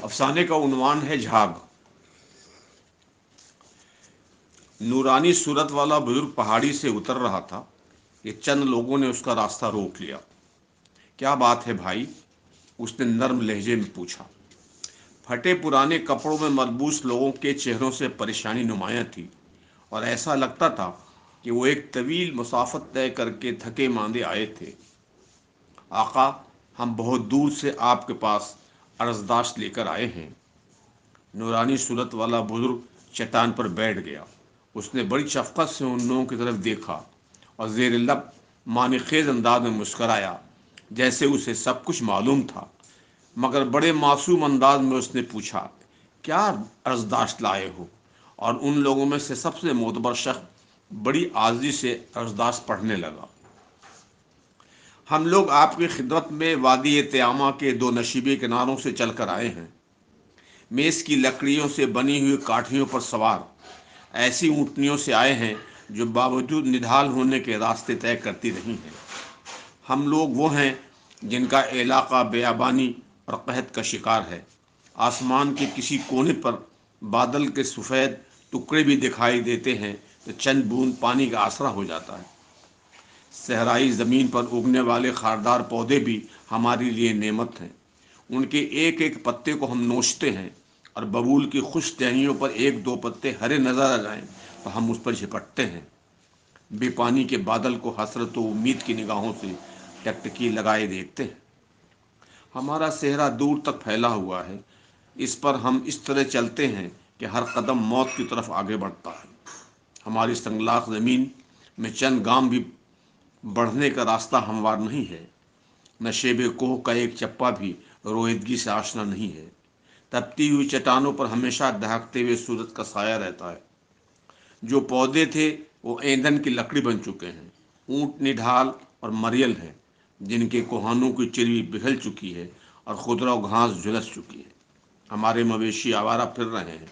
افسانے کا عنوان ہے جھاگ۔ نورانی صورت والا بزرگ پہاڑی سے اتر رہا تھا کہ چند لوگوں نے اس کا راستہ روک لیا۔ کیا بات ہے بھائی؟ اس نے نرم لہجے میں پوچھا۔ پھٹے پرانے کپڑوں میں ملبوس لوگوں کے چہروں سے پریشانی نمایاں تھی، اور ایسا لگتا تھا کہ وہ ایک طویل مسافت طے کر کے تھکے ماندے آئے تھے۔ آقا، ہم بہت دور سے آپ کے پاس عرضداشت لے کر آئے ہیں۔ نورانی صورت والا بزرگ چٹان پر بیٹھ گیا۔ اس نے بڑی شفقت سے ان لوگوں کی طرف دیکھا اور زیر لب معنی خیز انداز میں مسکرایا، جیسے اسے سب کچھ معلوم تھا، مگر بڑے معصوم انداز میں اس نے پوچھا، کیا عرضداشت لائے ہو؟ اور ان لوگوں میں سے سب سے معتبر شخص بڑی عاجزی سے عرضداشت پڑھنے لگا۔ ہم لوگ آپ کی خدمت میں وادی تیامہ کے دو نشیبی کناروں سے چل کر آئے ہیں، میز کی لکڑیوں سے بنی ہوئی کاٹھیوں پر سوار ایسی اونٹنیوں سے آئے ہیں جو باوجود نڈھال ہونے کے راستے طے کرتی رہی ہیں۔ ہم لوگ وہ ہیں جن کا علاقہ بیابانی اور قحط کا شکار ہے۔ آسمان کے کسی کونے پر بادل کے سفید ٹکڑے بھی دکھائی دیتے ہیں تو چند بوند پانی کا آسرا ہو جاتا ہے۔ صحرائی زمین پر اگنے والے خاردار پودے بھی ہمارے لیے نعمت ہیں۔ ان کے ایک ایک پتے کو ہم نوچتے ہیں، اور ببول کی خوش ٹہنیوں پر ایک دو پتے ہرے نظر آ جائیں تو ہم اس پر جھپٹتے ہیں۔ بے پانی کے بادل کو حسرت و امید کی نگاہوں سے ٹکٹکی لگائے دیکھتے ہیں۔ ہمارا صحرا دور تک پھیلا ہوا ہے، اس پر ہم اس طرح چلتے ہیں کہ ہر قدم موت کی طرف آگے بڑھتا ہے۔ ہماری سنگلاخ زمین میں چند گام بھی بڑھنے کا راستہ ہموار نہیں ہے۔ نشیب کوہ کا ایک چپا بھی رویدگی سے آشنا نہیں ہے۔ تپتی ہوئی چٹانوں پر ہمیشہ دہکتے ہوئے سورج کا سایہ رہتا ہے۔ جو پودے تھے وہ ایندھن کی لکڑی بن چکے ہیں۔ اونٹ نڈھال اور مریل ہیں، جن کے کوہانوں کی چربی پگھل چکی ہے اور خضرا و گھاس جھلس چکی ہے۔ ہمارے مویشی آوارہ پھر رہے ہیں،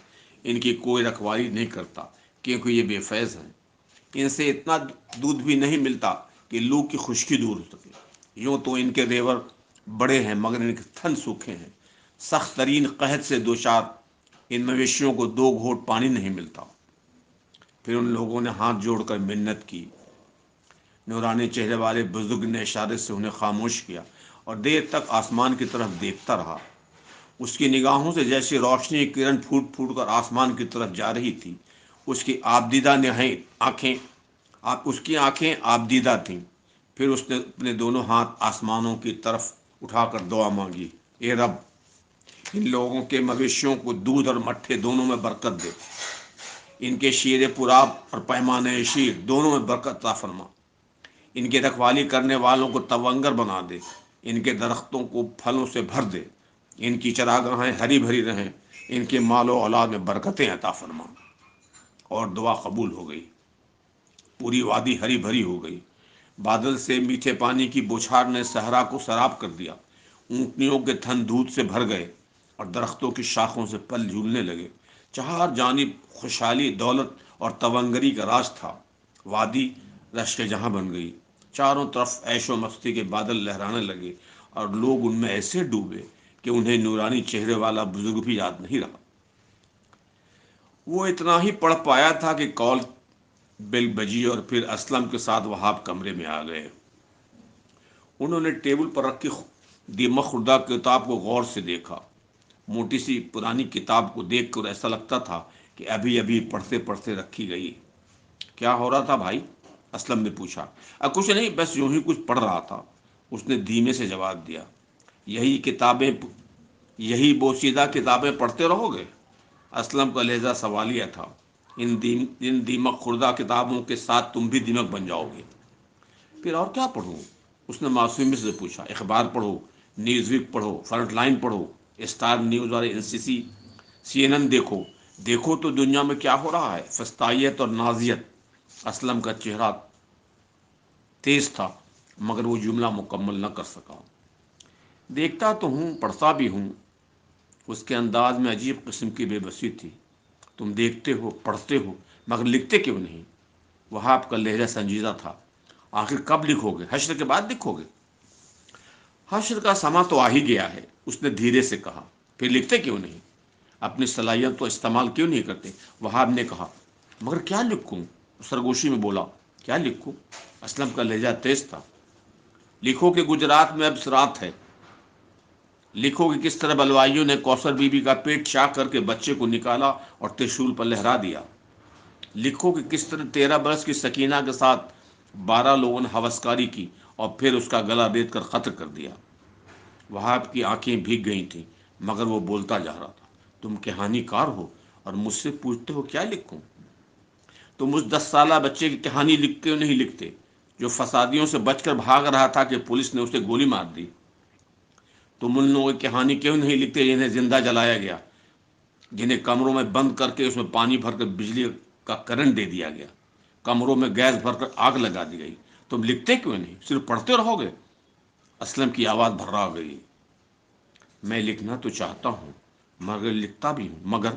ان کی کوئی رکھوالی نہیں کرتا کیونکہ یہ بے فیض ہیں۔ ان سے اتنا دودھ بھی نہیں ملتا کہ لو کی خشکی دور ہو سکے۔ یوں تو ان کے ریور بڑے ہیں، مگر ان کے تھن سوکھے ہیں۔ سخت ترین قحط سے دوچار ان مویشیوں کو دو گھونٹ پانی نہیں ملتا۔ پھر ان لوگوں نے ہاتھ جوڑ کر منت کی۔ نورانی چہرے والے بزرگ نے اشارے سے انہیں خاموش کیا اور دیر تک آسمان کی طرف دیکھتا رہا۔ اس کی نگاہوں سے جیسی روشنی کی کرن پھوٹ پھوٹ کر آسمان کی طرف جا رہی تھی۔ اس کی آنکھیں آبدیدہ تھیں۔ پھر اس نے اپنے دونوں ہاتھ آسمانوں کی طرف اٹھا کر دعا مانگی، اے رب، ان لوگوں کے مویشیوں کو دودھ اور مٹھے دونوں میں برکت دے۔ ان کے شیر پراب اور پیمانے شیر دونوں میں برکت عطا فرما۔ ان کے رکھوالی کرنے والوں کو تونگر بنا دے۔ ان کے درختوں کو پھلوں سے بھر دے۔ ان کی چراگاہیں ہری بھری رہیں۔ ان کے مال و اولاد میں برکتیں عطا فرما۔ اور دعا قبول ہو گئی۔ پوری وادی ہری بھری ہو گئی۔ بادل سے میٹھے پانی کی بوچھار نے صحرا کو سراب کر دیا۔ اونٹنیوں کے تھن دودھ سے بھر گئے اور درختوں کی شاخوں سے پل جھولنے لگے۔ چہار جانب خوشحالی، دولت اور تونگری کا راج تھا۔ وادی رشک جہاں بن گئی۔ چاروں طرف عیش و مستی کے بادل لہرانے لگے، اور لوگ ان میں ایسے ڈوبے کہ انہیں نورانی چہرے والا بزرگ بھی یاد نہیں رہا۔ وہ اتنا ہی پڑھ پایا تھا کہ کال بیل بجی، اور پھر اسلم کے ساتھ وہاب کمرے میں آ گئے۔ انہوں نے ٹیبل پر رکھی دیمک خوردہ کتاب کو غور سے دیکھا۔ موٹی سی پرانی کتاب کو دیکھ کر ایسا لگتا تھا کہ ابھی ابھی پڑھتے پڑھتے رکھی گئی۔ کیا ہو رہا تھا بھائی؟ اسلم نے پوچھا۔ کچھ نہیں، بس یوں ہی کچھ پڑھ رہا تھا، اس نے دھیمے سے جواب دیا۔ یہی بوسیدہ کتابیں پڑھتے رہو گے؟ اسلم کا لہجہ سوالیہ تھا۔ ان دیمک خوردہ کتابوں کے ساتھ تم بھی دیمک بن جاؤ گے۔ پھر اور کیا پڑھوں؟ اس نے معصومی سے پوچھا۔ اخبار پڑھو، نیوز ویک پڑھو، فرنٹ لائن پڑھو، اسٹار نیوز اور CNN دیکھو تو دنیا میں کیا ہو رہا ہے۔ فستائیت اور نازیت۔ اسلم کا چہرہ تیز تھا، مگر وہ جملہ مکمل نہ کر سکا۔ دیکھتا تو ہوں، پڑھتا بھی ہوں۔ اس کے انداز میں عجیب قسم کی بے بسی تھی۔ تم دیکھتے ہو، پڑھتے ہو، مگر لکھتے کیوں نہیں؟ وہاب کا لہجہ سنجیدہ تھا۔ آخر کب لکھو گے؟ حشر کے بعد لکھو گے؟ حشر کا سما تو آ ہی گیا ہے، اس نے دھیرے سے کہا۔ پھر لکھتے کیوں نہیں؟ اپنی صلاحیت تو استعمال کیوں نہیں کرتے؟ وہاب نے کہا مگر کیا لکھوں؟ سرگوشی میں بولا کیا لکھوں؟ اسلم کا لہجہ تیز تھا. لکھو کہ گجرات میں اب رات ہے. لکھو کہ کس طرح بلوائیوں نے کوثر بی بی کا پیٹ چاک کر کے بچے کو نکالا اور ترشول پر لہرا دیا. لکھو کہ کس طرح 13 برس کی سکینہ کے ساتھ 12 لوگوں نے ہوسکاری کی اور پھر اس کا گلا ریت کر قتل کر دیا. وہاب کی آنکھیں بھیگ گئی تھیں مگر وہ بولتا جا رہا تھا. تم کہانی کار ہو اور مجھ سے پوچھتے ہو کیا لکھوں؟ تم اس 10 سالہ بچے کی کہانی لکھتے ہو نہیں لکھتے جو فسادیوں سے بچ کر بھاگ رہا تھا کہ پولیس نے اسے گولی مار دی. تم ان لوگوں کی کہانی کیوں نہیں لکھتے جنہیں زندہ جلایا گیا، جنہیں کمروں میں بند کر کے اس میں پانی بھر کر بجلی کا کرنٹ دے دیا گیا، کمروں میں گیس بھر کر آگ لگا دی گئی. تم لکھتے کیوں نہیں؟ صرف پڑھتے رہو گے؟ اسلم کی آواز بھرا گئی. میں لکھنا تو چاہتا ہوں مگر لکھتا بھی ہوں. مگر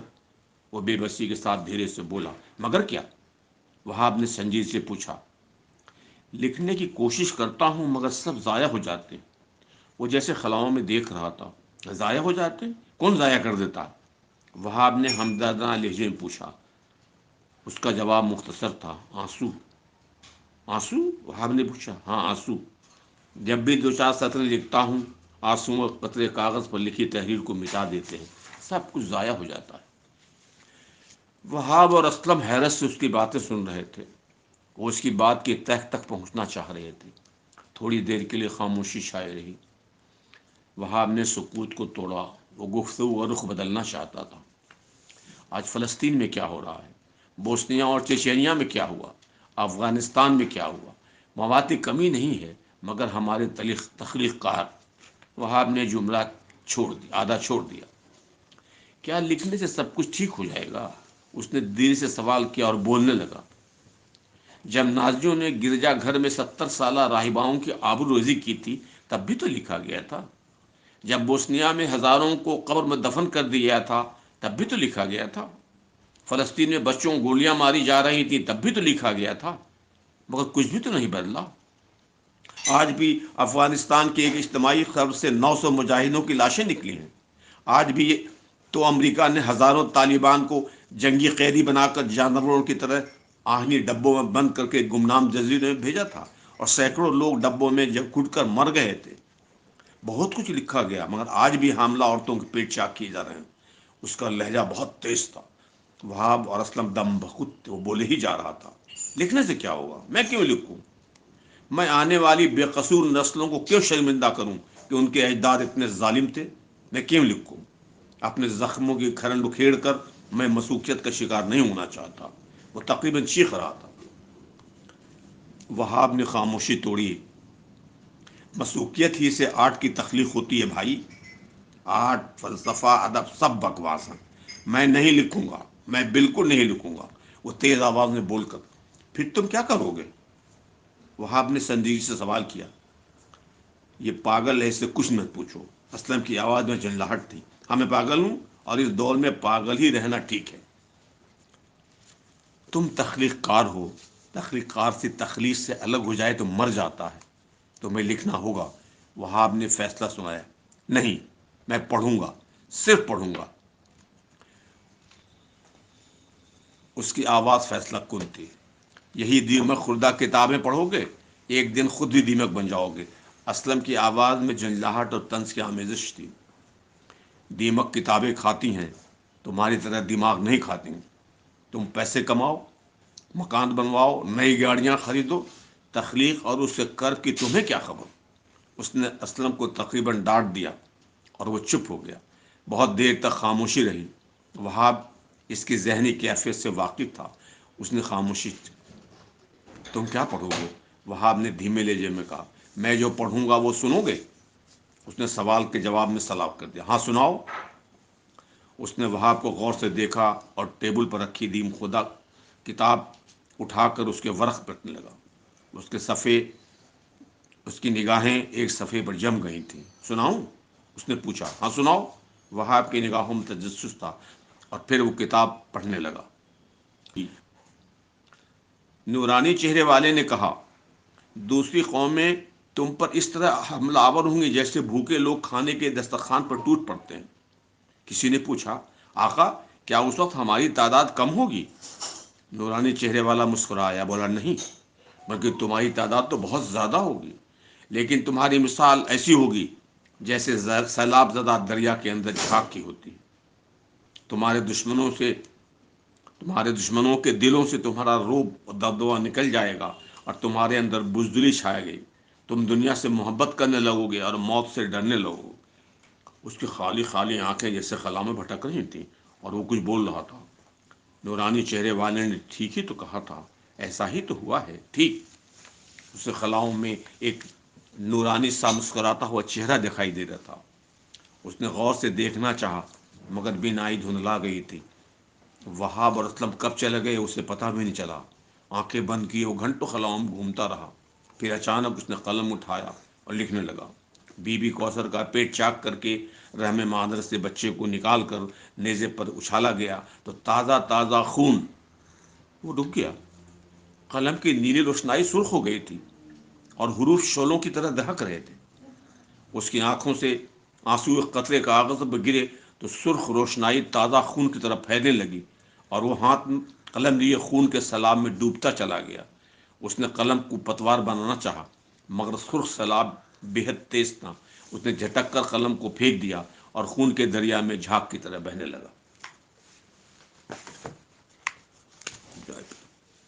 وہ بے بسی کے ساتھ دھیرے سے بولا مگر کیا؟ وہاب نے سنجید سے پوچھا. لکھنے کی کوشش کرتا ہوں مگر سب ضائع ہو جاتے. وہ جیسے خلاؤں میں دیکھ رہا تھا. ضائع ہو جاتے؟ کون ضائع کر دیتا؟ وہاب نے ہمدردانہ لہجے میں پوچھا. اس کا جواب مختصر تھا آنسو. آنسو؟ وہاب نے پوچھا. ہاں آنسو. جب بھی 2 4 سطریں لکھتا ہوں آنسو اور قطرے کاغذ پر لکھی تحریر کو مٹا دیتے ہیں، سب کچھ ضائع ہو جاتا ہے. وہاب اور اسلم حیرت سے اس کی باتیں سن رہے تھے. وہ اس کی بات کی تہ تک پہنچنا چاہ رہے تھے. تھوڑی دیر کے لیے خاموشی چھائے رہی. وہاب نے سکوت کو توڑا. وہ گفتگو کا رخ بدلنا چاہتا تھا. آج فلسطین میں کیا ہو رہا ہے؟ بوسنیا اور چیچینیا میں کیا ہوا؟ افغانستان میں کیا ہوا؟ مواد کی کمی نہیں ہے مگر ہمارے تخلیق کار. وہاب نے جملہ چھوڑ دیا، آدھا چھوڑ دیا. کیا لکھنے سے سب کچھ ٹھیک ہو جائے گا؟ اس نے دیر سے سوال کیا اور بولنے لگا. جب نازیوں نے گرجا گھر میں 70 سالہ راہباؤں کی آبروریزی کی تھی تب بھی تو لکھا گیا تھا. جب بوسنیا میں ہزاروں کو قبر میں دفن کر دیا تھا تب بھی تو لکھا گیا تھا. فلسطین میں بچوں کو گولیاں ماری جا رہی تھیں تب بھی تو لکھا گیا تھا. مگر کچھ بھی تو نہیں بدلا. آج بھی افغانستان کے ایک اجتماعی قبر سے 900 مجاہدوں کی لاشیں نکلی ہیں. آج بھی تو امریکہ نے ہزاروں طالبان کو جنگی قیدی بنا کر جانوروں کی طرح آہنی ڈبوں میں بند کر کے گمنام جزیرے میں بھیجا تھا اور سینکڑوں لوگ ڈبوں میں جب گھٹ کر مر گئے تھے. بہت کچھ لکھا گیا مگر آج بھی حاملہ عورتوں کے پیٹ چاک کیے جا رہے ہیں. اس کا لہجہ بہت تیز تھا. وہاب اور اسلم دم بخود تھے. وہ بولے ہی جا رہا تھا لکھنے سے کیا ہوگا؟ میں کیوں لکھوں؟ میں آنے والی بے قصور نسلوں کو کیوں شرمندہ کروں کہ ان کے اجداد اتنے ظالم تھے؟ میں کیوں لکھوں؟ اپنے زخموں کی کھرن بکھیڑ کر میں مسوکیت کا شکار نہیں ہونا چاہتا. وہ تقریباً چیخ رہا تھا. وہاب نے خاموشی توڑی. مسوکیت ہی سے آرٹ کی تخلیق ہوتی ہے بھائی. آرٹ، فلسفہ، ادب سب بکواس ہیں. میں نہیں لکھوں گا. میں بالکل نہیں لکھوں گا. وہ تیز آواز میں بول کر. پھر تم کیا کرو گے؟ وہاب نے سنجیدگی سے سوال کیا. یہ پاگل ہے، اس سے کچھ مت پوچھو. اسلم کی آواز میں جھنجھلاہٹ تھی. ہاں میں پاگل ہوں اور اس دور میں پاگل ہی رہنا ٹھیک ہے. تم تخلیق کار ہو. تخلیق کار سے تخلیق سے الگ ہو جائے تو مر جاتا ہے. تمہیں لکھنا ہوگا. وہاب نے فیصلہ سنایا. نہیں، میں پڑھوں گا، صرف پڑھوں گا. اس کی آواز فیصلہ کن تھی. یہی دیمک خوردہ کتابیں پڑھو گے ایک دن خود بھی دیمک بن جاؤ گے. اسلم کی آواز میں جھنجھلاہٹ اور طنز کی آمیزش تھی. دیمک کتابیں کھاتی ہیں، تمہاری طرح دماغ نہیں کھاتی. تم پیسے کماؤ، مکان بنواؤ، نئی گاڑیاں خریدو. تخلیق اور اس سے کر کی تمہیں کیا خبر؟ اس نے اسلم کو تقریباً ڈانٹ دیا اور وہ چپ ہو گیا. بہت دیر تک خاموشی رہی. وہاب اس کی ذہنی کیفیت سے واقف تھا. اس نے خاموشی. تم کیا پڑھو گے؟ وہاب نے دھیمے لہجے میں کہا. میں جو پڑھوں گا وہ سنو گے؟ اس نے سوال کے جواب میں سلام کر دیا. ہاں سناؤ. اس نے وہاب کو غور سے دیکھا اور ٹیبل پر رکھی دیم خدا کتاب اٹھا کر اس کے ورق پلٹنے لگا. اس کے صفحے اس کی نگاہیں ایک صفحے پر جم گئی تھیں. سناؤں؟ اس نے پوچھا. ہاں سناؤ. وہاب کی نگاہوں میں تجسس تھا اور پھر وہ کتاب پڑھنے لگا. نورانی چہرے والے نے کہا. دوسری قومیں تم پر اس طرح حملہ آور ہوں گی جیسے بھوکے لوگ کھانے کے دسترخوان پر ٹوٹ پڑتے ہیں. کسی نے پوچھا، آقا کیا اس وقت ہماری تعداد کم ہوگی؟ نورانی چہرے والا مسکرایا، بولا نہیں، بلکہ تمہاری تعداد تو بہت زیادہ ہوگی، لیکن تمہاری مثال ایسی ہوگی جیسے سیلاب زدہ دریا کے اندر جھاگ کی ہوتی ہے۔ تمہارے دشمنوں سے تمہارے دشمنوں کے دلوں سے تمہارا روب اور دبدبہ نکل جائے گا، اور تمہارے اندر بزدلی چھائے گی۔ تم دنیا سے محبت کرنے لگو گے اور موت سے ڈرنے لگو گے۔ اس کی خالی خالی آنکھیں جیسے خلا میں بھٹک رہی تھیں، اور وہ کچھ بول رہا تھا۔ نورانی چہرے والے نے ٹھیک ہی تو کہا تھا، ایسا ہی تو ہوا ہے، ٹھیک۔ اسے خلاؤں میں ایک نورانی سا مسکراتا ہوا چہرہ دکھائی دے رہا تھا۔ اس نے غور سے دیکھنا چاہا، مگر بینائی دھندلا گئی تھی۔ وہاب اور اسلم کب چلے گئے اسے پتہ بھی نہیں چلا۔ آنکھیں بند کیے وہ گھنٹوں خلاؤں میں گھومتا رہا، پھر اچانک اس نے قلم اٹھایا اور لکھنے لگا۔ بی بی کوثر کا پیٹ چاک کر کے رحم مادر سے بچے کو نکال کر نیزے پر اچھالا گیا تو تازہ تازہ خون۔ وہ رک گیا۔ قلم کی نیلی روشنائی سرخ ہو گئی تھی اور حروف شعلوں کی طرح دہک رہے تھے۔ اس کی آنکھوں سے آنسو ایک قطرے کاغذ پر گرے تو سرخ روشنائی تازہ خون کی طرف پھیلنے لگی، اور وہ ہاتھ قلم لیے خون کے سیلاب میں ڈوبتا چلا گیا۔ اس نے قلم کو پتوار بنانا چاہا، مگر سرخ سیلاب بے حد تیز تھا۔ اس نے جھٹک کر قلم کو پھینک دیا اور خون کے دریا میں جھاگ کی طرح بہنے لگا۔